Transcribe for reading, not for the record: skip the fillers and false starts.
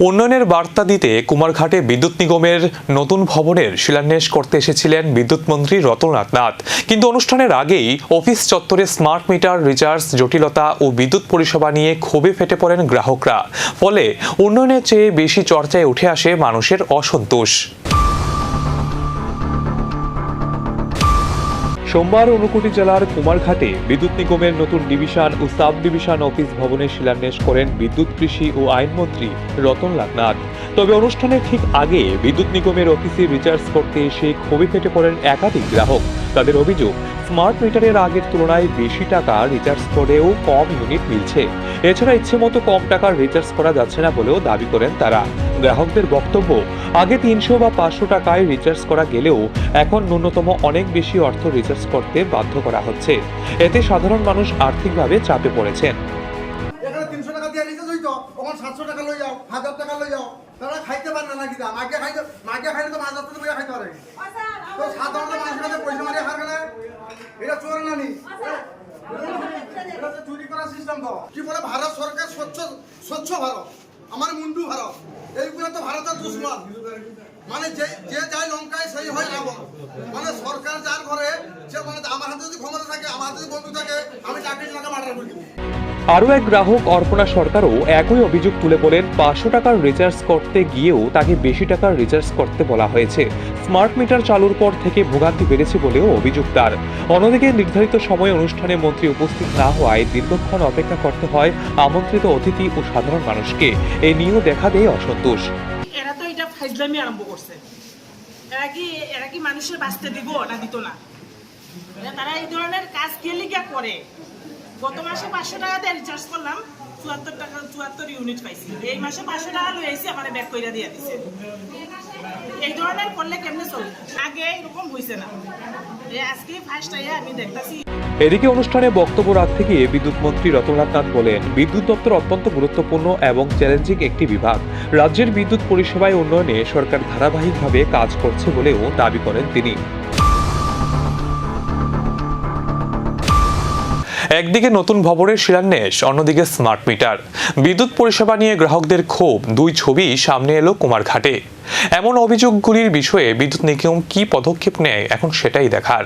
উন্নয়নের বার্তা দিতে কুমারঘাটে বিদ্যুৎ নিগমের নতুন ভবনের শিলান্যাস করতে এসেছিলেন বিদ্যুৎ মন্ত্রী রতনলাল নাথ। কিন্তু অনুষ্ঠানের আগেই অফিস চত্বরে স্মার্ট মিটার রিচার্জ জটিলতা ও বিদ্যুৎ পরিষেবা নিয়ে ক্ষোভে ফেটে পড়েন গ্রাহকরা। ফলে উন্নয়নের চেয়ে বেশি চর্চায় উঠে আসে মানুষের অসন্তোষ। সোমবার ঊনকোটি জেলার কুমারঘাটে বিদ্যুৎ নিগমের নতুন ডিভিশন ও সাব ডিভিশন অফিস ভবনের শিলান্যাস করেন বিদ্যুৎ, কৃষি ও আইনমন্ত্রী রতনলাল নাথ। তবে অনুষ্ঠানের ঠিক আগে বিদ্যুৎ নিগমের অফিসে রিচার্জ করতে এসে ক্ষোভে ফেটে পড়েন একাধিক গ্রাহক। তাদের অভিযোগ, স্মার্ট মিটারের আগের তুলনায় বেশি টাকা রিচার্জ করেও কম ইউনিট মিলছে। এছাড়া ইচ্ছেমতো কম টাকার রিচার্জ করা যাচ্ছে না বলেও দাবি করেন তারা। গ্রাহকদের বক্তব্য, আগে 300 বা 500 টাকায় রিচার্জ করা গেলেও এখন ন্যূনতম অনেক বেশি অর্থ রিচার্জ করতে বাধ্য করা হচ্ছে। এতে সাধারণ মানুষ আর্থিকভাবে চাপে পড়েছেন। এখানে 300 টাকা দিয়ে রিচার্জ হইতো, তখন 700 টাকা লই যাও, 1000 টাকা লই যাও। তারা খাইতে পারে না নাকি? মাকে খাইলে তো 1000 টাকা বইয়া খাইতে পারে। তো সাধারণ মানুষের কাছে পয়সা মারিয়া খার গেলে এটা চোর নানি। এটা তো চুরি করার সিস্টেম তো। কি বলে ভারত সরকার স্বচ্ছ ভারত, আমার মুন্ডু ভারত, এইগুলো তো ভারতের দুশ্মন। মানে যে যায় লঙ্কায় সেই হয় রাবণ। মানে সরকার যার ঘরে যে মানে আমার হাতে যদি ক্ষমতা থাকে, আমার হাতে যদি বন্ধু থাকে, আমি চাকরি টাকা মার্ডার করে দিব। আরও এক গ্রাহক অর্পণা সরকারও একই অভিযোগ তুলে বলেন, 500 টাকার রিচার্জ করতে গিয়েও তাকে বেশি টাকার রিচার্জ করতে বলা হয়েছে। স্মার্ট মিটার চালুর পর থেকে ভোগান্তি বেড়েছে বলেও অভিযোগ তার। অন্যদিকে নির্ধারিত সময়ে অনুষ্ঠানে মন্ত্রী উপস্থিত না হওয়ায় দীর্ঘক্ষণ অপেক্ষা করতে হয় আমন্ত্রিত অতিথি ও সাধারণ মানুষকে। এ নিয়েও দেখা দেয় অসন্তোষ। এরা তো এটা ফাইজলামি আরম্ভ করছে। এরা কি মানুষের বাঁচতে দিব না দিত না? তারা এই ধরনের কাজ কে লিগা করে? গত মাসে 500 টাকা দিয়ে রিচার্জ করলাম, 74 ইউনিট পাইছি। এই মাসে 500 টাকা লই আইছি, আমার ব্যাক কইরা দিয়ে দিছে। এই ধরনের করলে কেমনে চলবে? আগে এরকম হইছে না, আজকে ফার্স্ট আইয়া আমি দেখতাছি। এদিকে অনুষ্ঠানে বক্তব্য রাখতে গিয়ে বিদ্যুৎ মন্ত্রী রতনলাল নাথ বলেন, বিদ্যুৎ দপ্তর অত্যন্ত গুরুত্বপূর্ণ এবং চ্যালেঞ্জিং একটি বিভাগ। রাজ্যের বিদ্যুৎ পরিষেবায় উন্নয়নে সরকার ধারাবাহিকভাবে কাজ করছে বলেও দাবি করেন তিনি। একদিকে নতুন ভবনের শিলান্যাস, অন্যদিকে স্মার্ট মিটার। বিদ্যুৎ পরিষেবা নিয়ে গ্রাহকদের ক্ষোভ, দুই ছবি সামনে এলো কুমারঘাটে। এমন অভিযোগগুলির বিষয়ে বিদ্যুৎ নিগম কি পদক্ষেপ নেয় এখন সেটাই দেখার।